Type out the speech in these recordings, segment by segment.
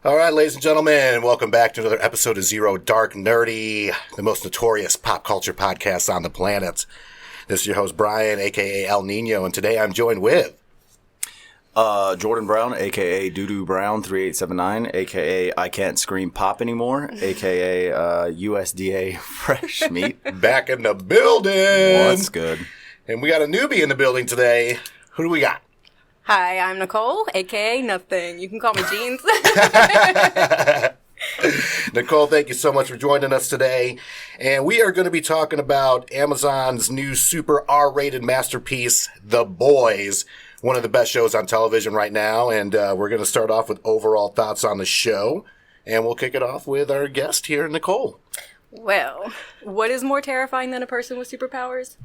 All right, ladies and gentlemen, welcome back to another episode of Zero Dark Nerdy, the most notorious pop culture podcast on the planet. This is your host, Brian, a.k.a. El Nino, and today I'm joined with... Jordan Brown, a.k.a. Doodoo Brown 3879, a.k.a. I Can't Scream Pop Anymore, a.k.a. USDA Fresh Meat. Back in the building! What's good? And we got a newbie in the building today. Who do we got? Hi, I'm Nicole, a.k.a. Nothing. You can call me Jeans. Nicole, thank you so much for joining us today. And we are going to be talking about Amazon's new super R-rated masterpiece, The Boys, one of the best shows on television right now. And we're going to start off with overall thoughts on the show. And we'll kick it off with our guest here, Nicole. Well, what is more terrifying than a person with superpowers?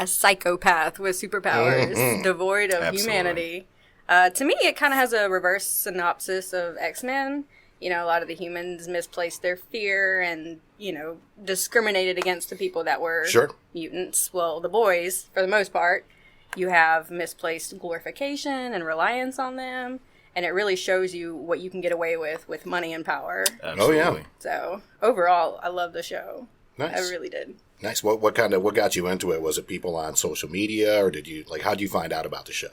A psychopath with superpowers, devoid of humanity. To me, it kind of has a reverse synopsis of X-Men. You know, a lot of the humans misplaced their fear and, discriminated against the people that were mutants. Well, the boys, for the most part, you have misplaced glorification and reliance on them. And it really shows you what you can get away with money and power. Absolutely. Oh, yeah. So, overall, I love the show. Nice. I really did. Nice. What got you into it? Was it people on social media, or how did you find out about the show?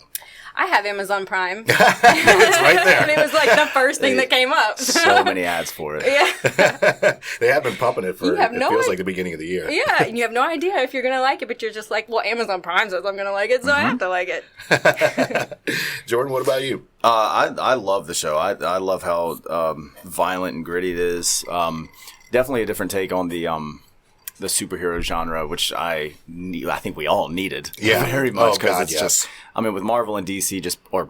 I have Amazon Prime. It's right there. And it was like the first thing that came up. So many ads for it. Yeah. They have been pumping it for, feels like the beginning of the year. Yeah, and you have no idea if you're going to like it, but you're just like, well, Amazon Prime says I'm going to like it, so I have to like it. Jordan, what about you? I love the show. I love how violent and gritty it is. Definitely a different take on the superhero genre, which I think we all needed very much, because it's just, I mean, with Marvel and DC or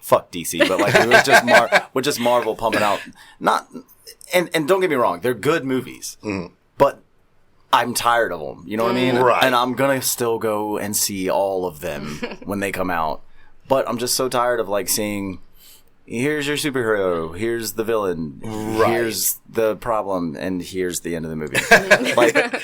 fuck DC, but like it was just Marvel pumping out, and don't get me wrong, they're good movies, but I'm tired of them, you know what I mean? Right. And I'm gonna still go and see all of them when they come out, but I'm just so tired of like seeing, here's your superhero, here's the villain, here's the problem, and here's the end of the movie.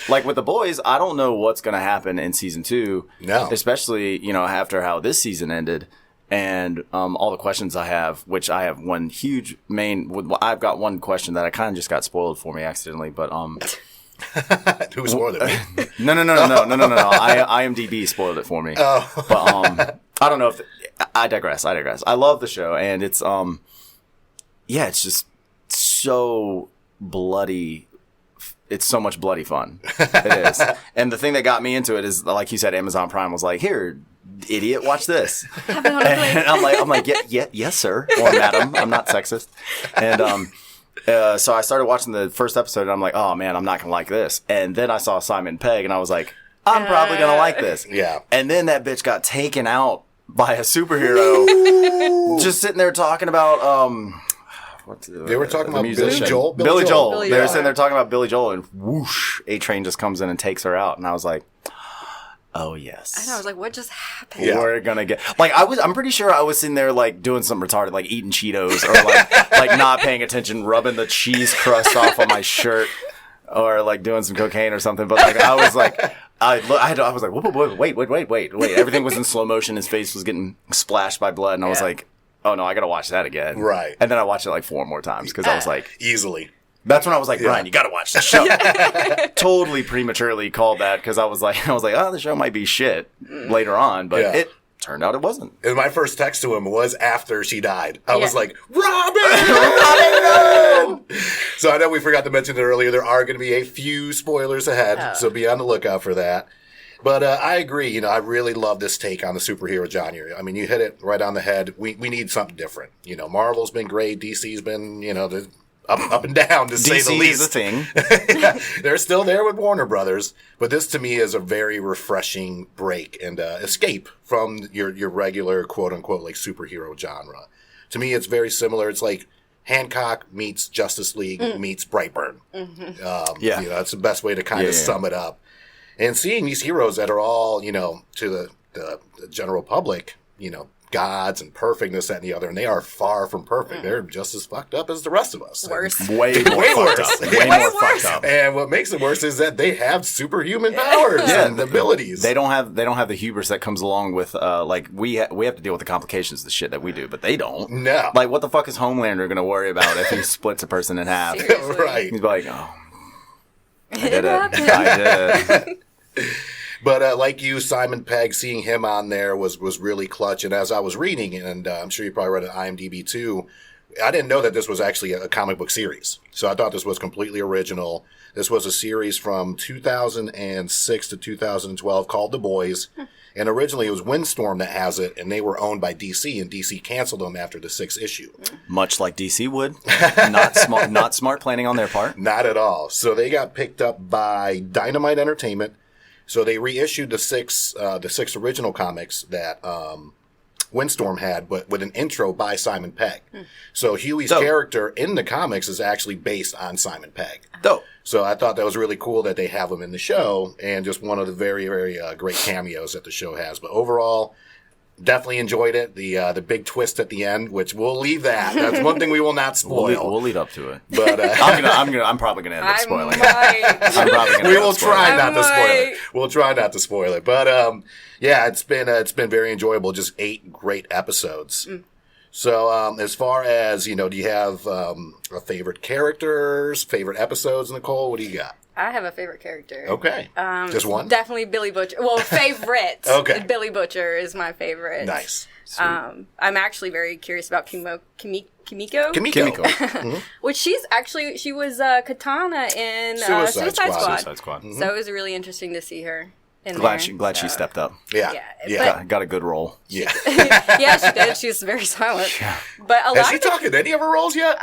like with The Boys, I don't know what's going to happen in season 2. No. Especially, after how this season ended, and all the questions I have, which I have one huge I've got one question that I kind of just got spoiled for me accidentally, but Who spoiled it? No. IMDb spoiled it for me. Oh. But I don't know if I digress. I love the show, and it's it's just so bloody. It's so much bloody fun. It is. And the thing that got me into it is, like you said, Amazon Prime was like, "Here, idiot, watch this." And I'm like, yes, sir, or madam. I'm not sexist. And so I started watching the first episode, and I'm like, oh man, I'm not gonna like this. And then I saw Simon Pegg, and I was like, I'm probably gonna like this. Yeah. And then that bitch got taken out by a superhero, just sitting there talking about They were talking about musician. Billy Joel. They were sitting there talking about Billy Joel, and whoosh, A Train just comes in and takes her out, and I was like, oh yes. And I was like, what just happened? Yeah. We're gonna get I'm pretty sure I was sitting there like doing something retarded, like eating Cheetos or like not paying attention, rubbing the cheese crust off on my shirt, or like doing some cocaine or something. But like I was like, I was like, wait. Everything was in slow motion. His face was getting splashed by blood, and I was like, oh no, I gotta watch that again. Right. And then I watched it like 4 more times because I was like, easily. That's when I was like, Brian, you gotta watch the show. Totally prematurely called that because I was like, oh, the show might be shit later on, but it turned out it wasn't. And my first text to him was after she died. I was like, Robin! So I know we forgot to mention it earlier. There are going to be a few spoilers ahead, so be on the lookout for that. But I agree. I really love this take on the superhero genre. I mean, you hit it right on the head. We need something different. Marvel's been great. DC's been, up and down, to say the least. DC is a thing. They're still there with Warner Brothers. But this, to me, is a very refreshing break and escape from your regular, quote-unquote, like superhero genre. To me, it's very similar. It's like Hancock meets Justice League meets Brightburn. That's the best way to kind of sum it up. And seeing these heroes that are all, to the general public, gods and perfectness, that and the other, and they are far from perfect. They're just as fucked up as the rest of us. Worse. Way more fucked up. Way more fucked up. And what makes it worse is that they have superhuman powers and abilities. They don't have the hubris that comes along with like we have to deal with the complications of the shit that we do, but they don't. No. Like, what the fuck is Homelander gonna worry about if he splits a person in half? Seriously. Right. He's like, oh, I did it. happened. I did. But like you, Simon Pegg, seeing him on there was really clutch. And as I was reading, and I'm sure you probably read it on IMDb too, I didn't know that this was actually a comic book series. So I thought this was completely original. This was a series from 2006 to 2012 called The Boys. And originally it was Windstorm that has it, and they were owned by DC, and DC canceled them after the 6th issue. Much like DC would. Not smart planning on their part. Not at all. So they got picked up by Dynamite Entertainment. So they reissued the six original comics that Windstorm had, but with an intro by Simon Pegg. So Huey's character in the comics is actually based on Simon Pegg. Dope. So I thought that was really cool that they have him in the show, and just one of the very, very great cameos that the show has. But overall, definitely enjoyed it. The big twist at the end, which we'll leave that. That's one thing we will not spoil. We'll lead up to it. But I'm probably gonna end up spoiling it. I'm probably gonna we end will up spoiling try it. not to spoil it. We'll try not to spoil it. But yeah, it's been very enjoyable. Just 8 great episodes. So as far as, do you have favorite characters, favorite episodes, Nicole? What do you got? I have a favorite character. Okay. Just one? Definitely Billy Butcher. Well, favorite. Okay. Billy Butcher is my favorite. Nice. I'm actually very curious about Kimiko. Kimiko. Which she was Katana in Suicide Squad. Suicide Squad. So it was really interesting to see her in Glad there. she stepped up. Yeah. Got a good role. Yeah. Yeah, she did. She was very silent. But a lot Has she of talked in any of her roles yet?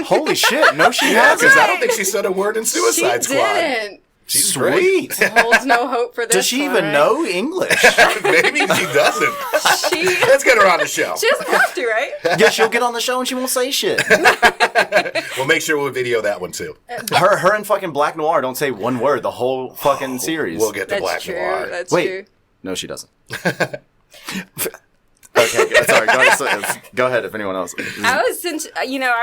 Holy shit! No, she hasn't. Because I don't think she said a word in Suicide she Squad. didn't. She's Sweet. great. Holds no hope for this. Does she one. even know English? Maybe she doesn't. She Let's get her on the show. doesn't have to, right? Yeah, she'll get on the show and she won't say shit. We'll make sure we'll video that one too. Her and fucking Black Noir don't say one word the whole fucking series. We'll get to That's Black true. Noir. That's Wait. true. No, she doesn't. Okay, good. Sorry. Go ahead if anyone else. I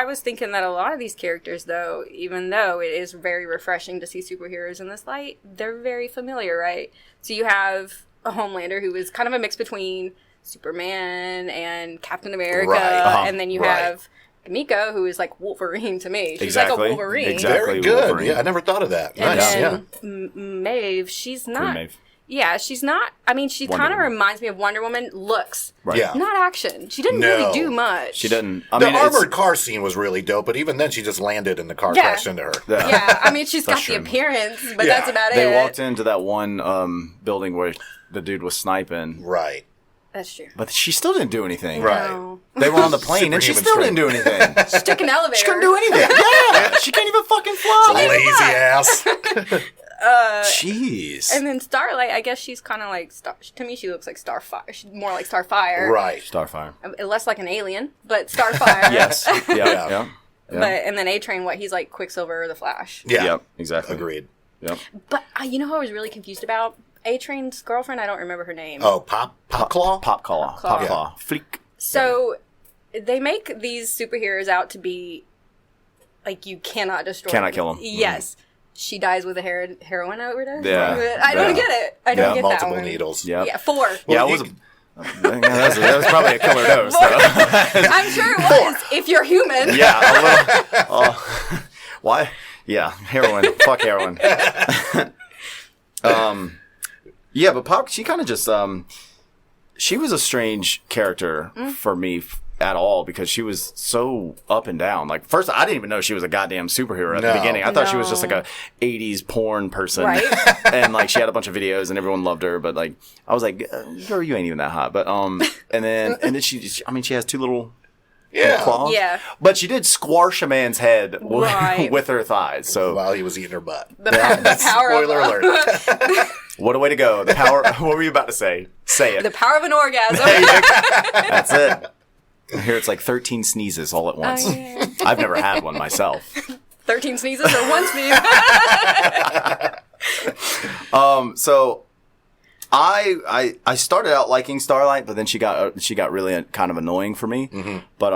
was thinking that a lot of these characters, though, even though it is very refreshing to see superheroes in this light, they're very familiar, right? So you have a Homelander who is kind of a mix between Superman and Captain America, Right. and then you have Kimiko, who is like Wolverine to me. She's Exactly. like a Wolverine. Exactly. Very good. Wolverine. Yeah, I never thought of that. And Nice. then Yeah. Maeve, she's not. Maeve. Yeah, she's not. I mean, she Wonder kind of Woman. reminds me of Wonder Woman. Looks, Right. Yeah. not action. She didn't No. really do much. She didn't. The armored car scene was really dope, but even then she just landed and the car Yeah. crashed into her. Yeah, I mean, she's got That's the true. appearance, but Yeah. that's about They it. walked into that one building where the dude was sniping, Right. That's true. but she still didn't do anything. Right. No. They were on the plane and she Superhuman still didn't do anything. She took an elevator. She couldn't do anything. Yeah, she can't even fucking fly. Lazy ass. Jeez. And then Starlight, I guess she's kind of like to me, she looks like Starfire. She's more like Starfire, Right. Starfire. Less like an alien, but Starfire. Yes. Yeah. But and then A-Train, he's like Quicksilver or the Flash. Yeah. Yep. Exactly. Agreed. Yep. But you know who I was really confused about? A-Train's girlfriend. I don't remember her name. Oh, Pop Claw? Pop Claw. Pop Claw. Fleek. So they make these superheroes out to be like you cannot destroy. Cannot them. kill 'em. Yes. She dies with a heroin overdose. Yeah. I don't get it. I don't get Multiple that one. needles. Yep. Yeah, 4. Yeah, it was. That was probably a killer dose. Though. I'm sure it was. If you're human. Yeah, a little. Why? Yeah, heroin. Fuck heroin. Yeah, but Pop, she kind of just, she was a strange character for me at all because she was so up and down. Like, first, I didn't even know she was a goddamn superhero at the beginning. I thought she was just like a 80s porn person. Right. And like, she had a bunch of videos and everyone loved her. But like, I was like, girl, you ain't even that hot. But, and then she has 2 little claws. Yeah. But she did squash a man's head Right. with her thighs. So While he was eating her butt. The power Spoiler of alert. what a way to go. The power. What were you about to say? Say it. the power of an orgasm. That's it. Here it's like 13 sneezes all at once. yeah. I've never had one myself. 13 sneezes or 1 sneeze. So I started out liking Starlight, but then she got really kind of annoying for me. Mm-hmm. But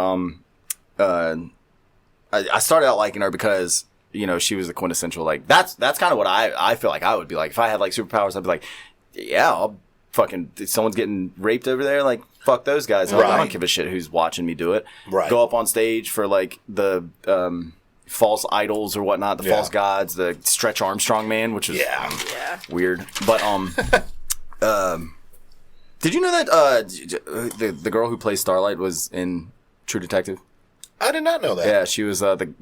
I started out liking her because she was the quintessential that's kind of what I feel like I would be like if I had like superpowers. I'd be like, yeah, I'll fucking someone's getting raped over there. Like fuck those guys. Right. I don't give a shit who's watching me do it. Right. Go up on stage for like the false idols or whatnot, the false gods, the Stretch Armstrong man, which is weird. But did you know that the girl who plays Starlight was in True Detective? I did not know that. Yeah, she was the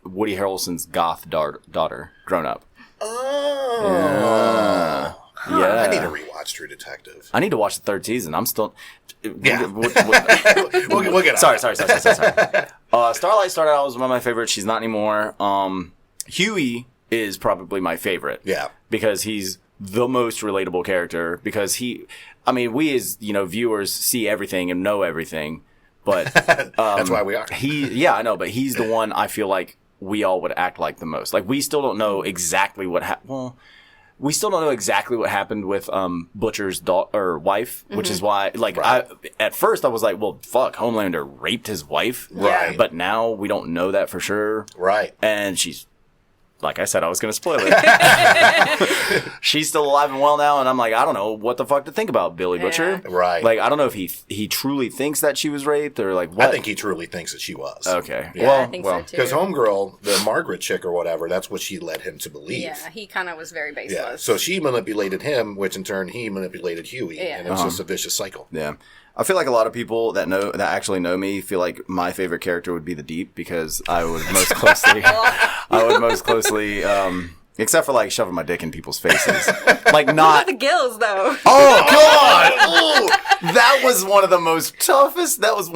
Woody Harrelson's goth daughter, grown up. Oh. Yeah. Huh. Yeah. I need to rewatch True Detective. I need to watch the third season. I'm still. Yeah. We'll get on. Sorry. Starlight started out as one of my favorites. She's not anymore. Huey is probably my favorite. Yeah. Because he's the most relatable character. Because we as viewers see everything and know everything. But that's why we are. I know, but he's the one I feel like we all would act like the most. Like we still don't know exactly what happened. Well, we still don't know exactly what happened with Butcher's wife, which is why, at first I was like, well, fuck, Homelander raped his wife, right? But now we don't know that for sure, right? And she's. Like I said, I was going to spoil it. She's still alive and well now, and I'm like, I don't know what the fuck to think about Billy Butcher. Right. Like, I don't know if he truly thinks that she was raped or like what. I think he truly thinks that she was. Okay. Yeah, I think so too. Because Homegirl, the Margaret chick or whatever, that's what she led him to believe. Yeah, he kind of was very baseless. Yeah. So she manipulated him, which in turn he manipulated Huey, and it was just a vicious cycle. Yeah. I feel like a lot of people that actually know me feel like my favorite character would be the Deep because I would most closely, except for like shoving my dick in people's faces, like not the gills though. Oh God! Ooh, that was one of the most toughest. That was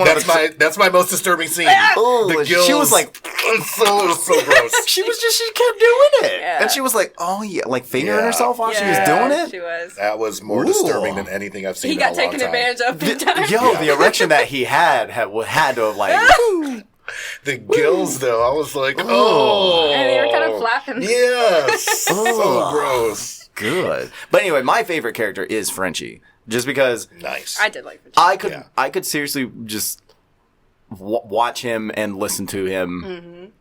that's my most disturbing scene. Oh, the gills. She was like, so gross. she kept doing it, and she was like, oh yeah, like fingering herself while she was doing it. She was. That was more disturbing than anything I've seen. He got taken advantage of. The erection that he had to have like. The gills, though, I was like, oh. And they were kind of flapping. Yes. So gross. Good. But anyway, my favorite character is Frenchie. Just because. Nice. I did like Frenchie. I could seriously just watch him and listen to him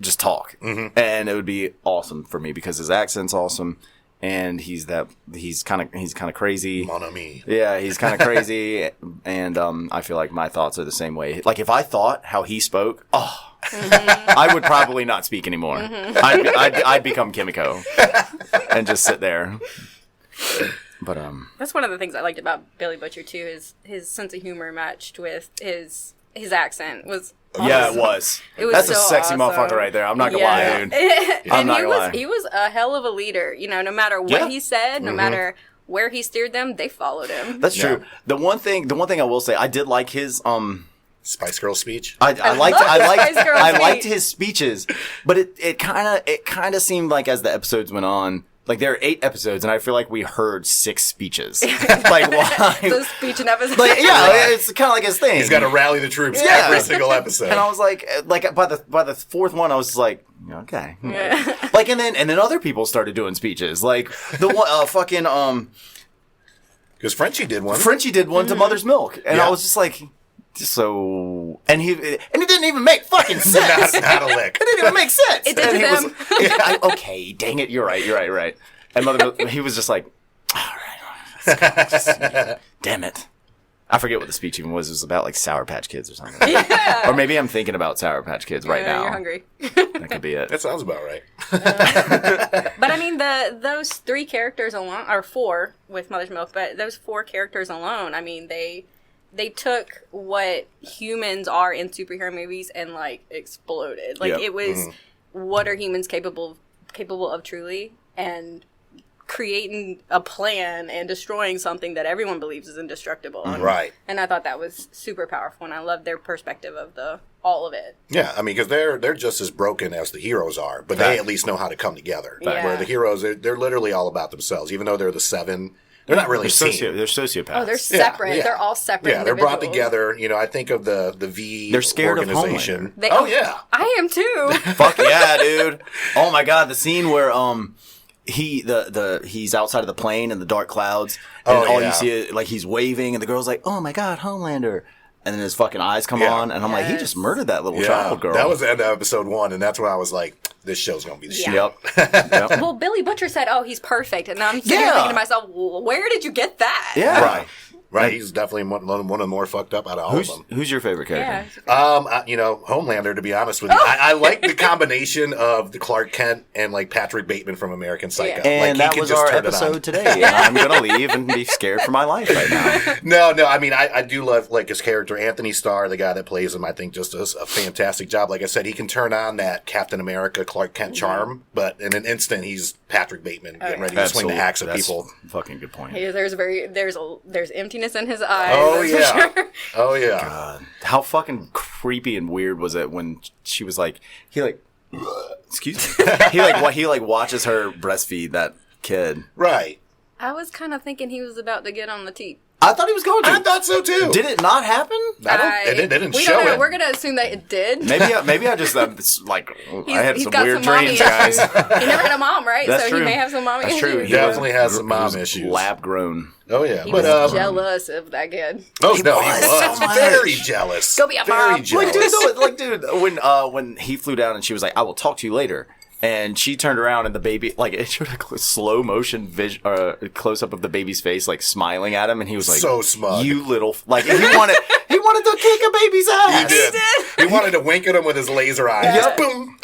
just talk. Mm-hmm. And it would be awesome for me because his accent's awesome. And he's kind of crazy. Mon ami. Yeah, he's kind of crazy, and I feel like my thoughts are the same way. Like if I thought how he spoke, I would probably not speak anymore. I'd become Kimiko and just sit there. But that's one of the things I liked about Billy Butcher too. Is his sense of humor matched with his accent was. Awesome. Yeah, it was. That's so a sexy motherfucker right there. I'm not gonna lie, dude. He was a hell of a leader. No matter what he said, no matter where he steered them, they followed him. That's true. The one thing I will say, I did like his Spice Girl speech. I liked his speeches, but it kind of seemed like as the episodes went on. Like, there are 8 episodes, and I feel like we heard 6 speeches. Like, why? So speech and episode. Like, yeah, it's kind of like his thing. He's got to rally the troops every single episode. And I was like by the 4th one, I was just like, okay. Yeah. Like, and then other people started doing speeches. Like, the one, because Frenchie did one. To Mother's Milk. And I was just like... So and he didn't even make fucking sense. not a lick. It didn't even make sense. It did to them. Okay, dang it, you're right. And he was just like, all right, damn it. I forget what the speech even was. It was about like Sour Patch Kids or something. Yeah. Or maybe I'm thinking about Sour Patch Kids right now. You're hungry. That could be it. That sounds about right. But I mean, those 3 characters alone, or 4 with Mother's Milk, but those 4 characters alone, I mean, they took what humans are in superhero movies and like exploded. Like it was what are humans capable of truly, and creating a plan and destroying something that everyone believes is indestructible. Right. And I thought that was super powerful, and I love their perspective of all of it. Yeah, I mean, because they're just as broken as the heroes are, but they at least know how to come together. Yeah. Where the heroes, they're literally all about themselves, even though they're the 7. They're not really they're sociopaths. Oh, they're separate. Yeah. They're all separate. Yeah, they're brought together. I think of the V. They're scared organization. of Yeah, I am too. Fuck yeah, dude! Oh my god, the scene where he's outside of the plane in the dark clouds, and all you see is like he's waving, and the girl's like, "Oh my God, Homelander." And then his fucking eyes come on, and I'm like, he just murdered that little child girl. That was the end of episode 1, and that's when I was like, this show's going to be the shit. Yep. Well, Billy Butcher said, "Oh, he's perfect," and I'm sitting here thinking to myself, "Where did you get that?" Yeah. Right, he's definitely one of the more fucked up out of all of them. Who's your favorite character? Homelander, to be honest with you. I like the combination of the Clark Kent and, like, Patrick Bateman from American Psycho. Yeah. And like, that was our episode today. I'm going to leave and be scared for my life right now. No, I mean, I do love, like, his character, Anthony Starr, the guy that plays him, I think just does a fantastic job. Like I said, he can turn on that Captain America, Clark Kent charm, but in an instant, he's Patrick Bateman getting ready to swing the axe at people. Fucking good point. There's emptiness in his eyes. Oh yeah. Sure. Oh yeah. God. How fucking creepy and weird was it when she was like, excuse me. he watches her breastfeed that kid. Right. I was kind of thinking he was about to get on the teat. I thought he was going to. I thought so too. Did it not happen? They didn't we show don't know. it. We're gonna assume that it did. Maybe I just I had some weird dreams, guys. He never had a mom, right? That's so true. he may have some mommy issues. That's true. He definitely has some mom issues. Lab grown. Oh yeah, He but was jealous of that kid. Oh He no, was he was so much. very jealous. Go be a very mom. jealous. Dude, when he flew down and she was like, "I will talk to you later." And she turned around and the baby, like, it showed a slow motion close up of the baby's face, like smiling at him, and he was like, so smug. You little, like, he wanted to kick a baby's ass. He did. He wanted to wink at him with his laser eye. Just boom.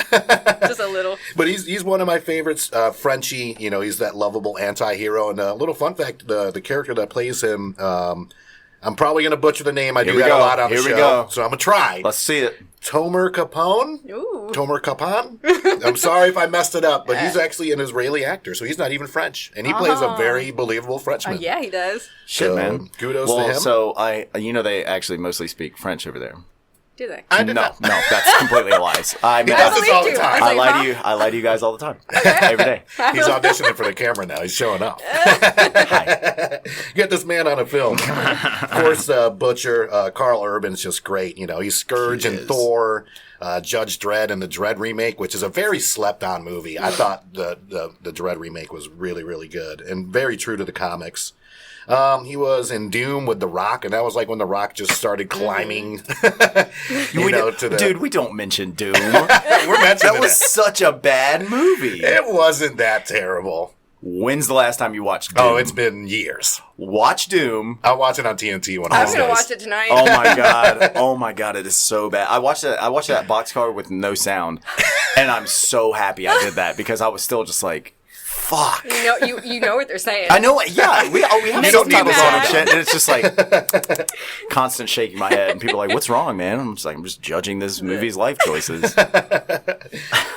Just a little. But he's one of my favorites. Frenchie, he's that lovable anti-hero. And a little fun fact, the character that plays him, I'm probably going to butcher the name. I do that a lot on the show. Here we go. So I'm going to try. Let's see it. Tomer Capone? Ooh. Tomer Capone? I'm sorry if I messed it up, but he's actually an Israeli actor, so he's not even French. And he plays a very believable Frenchman. Yeah, he does. Shit, So, man. kudos to him. So they actually mostly speak French over there. Do they? I did No, not. that's completely a lie. I mean, He does this all the believed you. time. I I was lie like, to you. I lie to you guys all the time, every day. He's auditioning for the camera now. He's showing up. Hi. Get this man on a film. Of course, Butcher, Carl Urban's just great. He's Scourge He and is. Thor, Judge Dredd and the Dredd remake, which is a very slept-on movie. I thought the Dredd remake was really, really good and very true to the comics. He was in Doom with The Rock, and that was like when The Rock just started climbing, to the... Dude, we don't mention Doom. We're mentioning That was such a bad movie. It wasn't that terrible. When's the last time you watched Doom? Oh, it's been years. Watch Doom. I'll watch it on TNT one of I'm these gonna days. watch it tonight. Oh my god. Oh my god, it is so bad. I watched that boxcar with no sound, and I'm so happy I did that because I was still just like, fuck. You know what they're saying. I know. Yeah, we have Makes subtitles me on mad. and shit, and it's just like constant shaking my head, and people are like, "What's wrong, man?" I'm just judging this movie's life choices.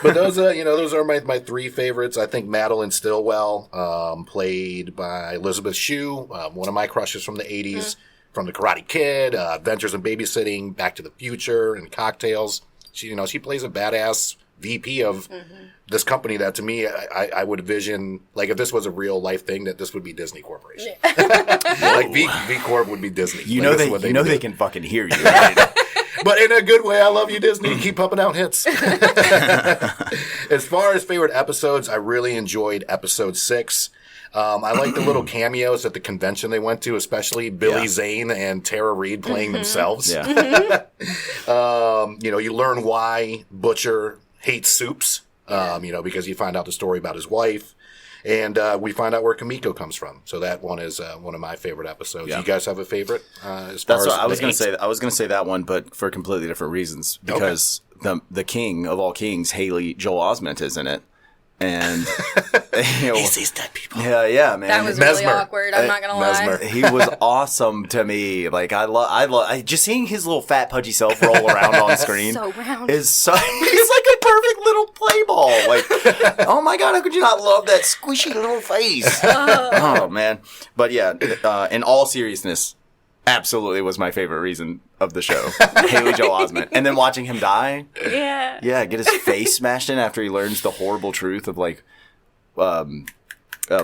But those are my three favorites. I think Madeline Stillwell, played by Elizabeth Shue, one of my crushes from the 80s, from The Karate Kid, Adventures in Babysitting, Back to the Future, and Cocktails. She plays a badass VP of this company that, to me, I would envision, like, if this was a real life thing, that this would be Disney Corporation. Like, V Corp would be Disney. They can fucking hear you, right? But in a good way. I love you, Disney. Keep pumping out hits. As far as favorite episodes, I really enjoyed episode 6. I like the little cameos at the convention they went to, especially Billy Zane and Tara Reid playing themselves. Yeah. You learn why Butcher hates soups, because you find out the story about his wife. And we find out where Kamiko comes from. So that one is one of my favorite episodes. Yeah. You guys have a favorite? As far That's as what I was the going to hate? say. I was going to say that one, but for completely different reasons. Because the king of all kings, Haley Joel Osment, is in it, and He sees dead people. yeah, man. That was Mesmer. really awkward. I'm not gonna lie. Mesmer. He was awesome to me. Like I love just seeing his little fat pudgy self roll around on screen. So round. He's like a perfect little play ball. Like, oh my god, how could you not love that squishy little face? Oh man, but yeah. In all seriousness, absolutely was my favorite reason of the show. Haley Joel Osment, and then watching him die. Yeah. Yeah, get his face smashed in after he learns the horrible truth of like.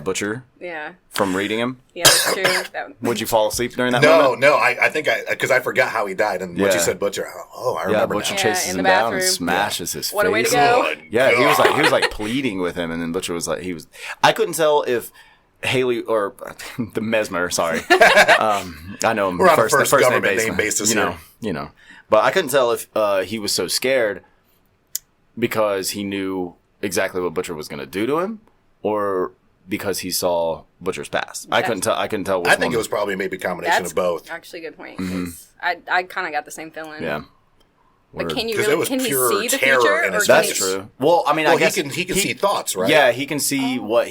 Butcher Yeah. from reading him? Yeah, that's true. Would you fall asleep during that No, moment? no, I think because I forgot how he died, and once you said Butcher, I remember Butcher now. chases in him the down and bathroom. smashes his face. What a way to go. Good Yeah, he was God. like pleading with him, and then Butcher was like I couldn't tell if Haley or the Mesmer, sorry. I know him We're on the first first government baseman, name basis you know. But I couldn't tell if he was so scared because he knew exactly what Butcher was going to do to him, or because he saw Butcher's past. I couldn't tell. Which I think one. it was probably maybe a combination That's of both. actually a good point. 'Cause I kind of got the same feeling. Yeah. But can you 'Cause it really was can he pure see the terror future? in Or his can That's he, face. true. Well, I mean, I Well, guess he can see thoughts, right? Yeah, he can see what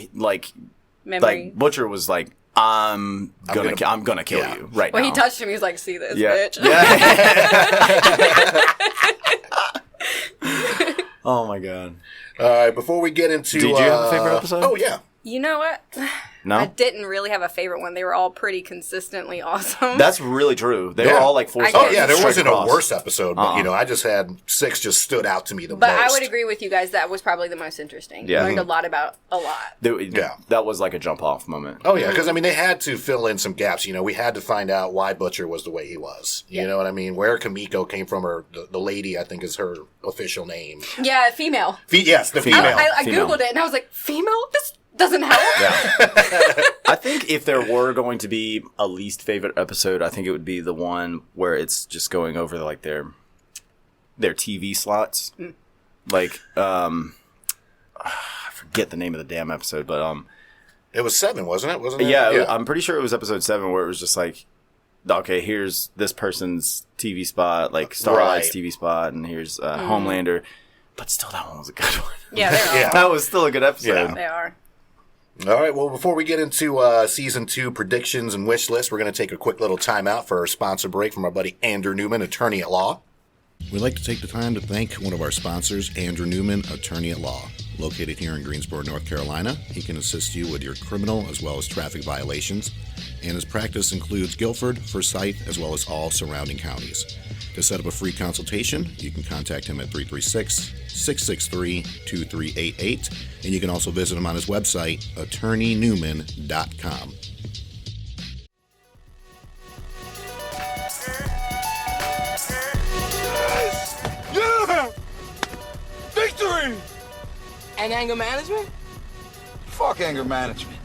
memory. Butcher was like. I'm gonna kill yeah. you right Well, now. he touched him. He was like, "See this, Yeah. bitch." Yeah. Oh my god. All right, before we get into... Did you have a favorite episode? Oh, yeah. You know what? No? I didn't really have a favorite one. They were all pretty consistently awesome. That's really true. They were Yeah. all like 4 I stars. Oh, yeah, there straight wasn't across. a worse episode, but, I just had 6 just stood out to me the but most. I would agree with you guys. That was probably the most interesting. Yeah. Learned a lot about a lot. Yeah. That was like a jump off moment. Oh, yeah, because, they had to fill in some gaps. We had to find out why Butcher was the way he was. You know what I mean? Where Kamiko came from, or the lady, I think, is her official name. Yeah, female. Yes, the female. I Female. Googled it and I was like, female? This doesn't help. I think if there were going to be a least favorite episode, I think it would be the one where it's just going over their TV slots. Like, I forget the name of the damn episode, but It was 7, wasn't it? Wasn't it? yeah, I'm pretty sure it was episode 7 where it was just like, okay, here's this person's TV spot, like Starlight's Right. TV spot, and here's Homelander. But still, that one was a good one. Yeah, they are. Yeah. That was still a good episode. Yeah. They are. All right, well, before we get into Season 2 predictions and wish list, we're going to take a quick little timeout for our sponsor break from our buddy Andrew Newman, attorney at law. We'd like to take the time to thank one of our sponsors, Andrew Newman, attorney at law. Located here in Greensboro, North Carolina, he can assist you with your criminal as well as traffic violations, and his practice includes Guilford, Forsyth, as well as all surrounding counties. To set up a free consultation, you can contact him at 336-663-2388, and you can also visit him on his website, attorneynewman.com. Yeah! Victory! And anger management? Fuck anger management.